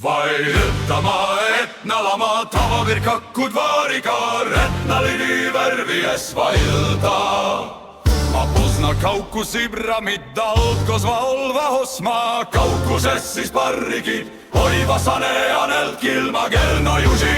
vaid ütlema, et nalama tavavirkakud vaariga Rätnalini värvies vailda. Ma pozna kaukusi mida alkos valva osma, kaukuses siis parrigid hoivasane anelt kilma kelnojusi.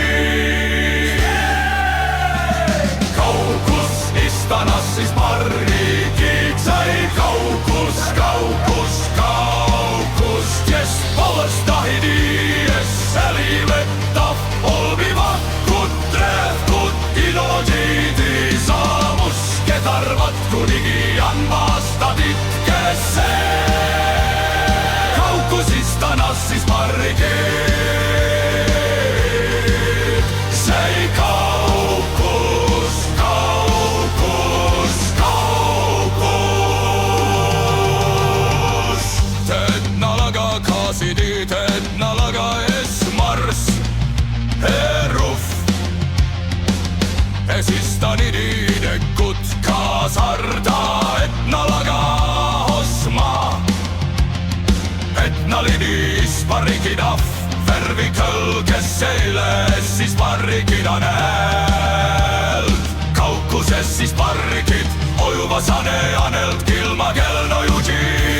Kaukus istanas siis parrigid sai kaukus, kaukus, kaukust, kes polestahid ies sälivettav olvivat kutrehkut ilođidi saamus, ketarvat kunigi anvastadit kesse. Kaukus istanas siis parrigid sai kaukus, kaukus, kaukus. Tetnalaga kaasidi, tetnalaga esmars heruf esistanididekut kaasarda etnalaga osma. Etnalini isparrikidaf värviköl, kes eile siis parrikidan häält. Kaukuses siis parrikid ojuvasane anelt kilma kelnojuji.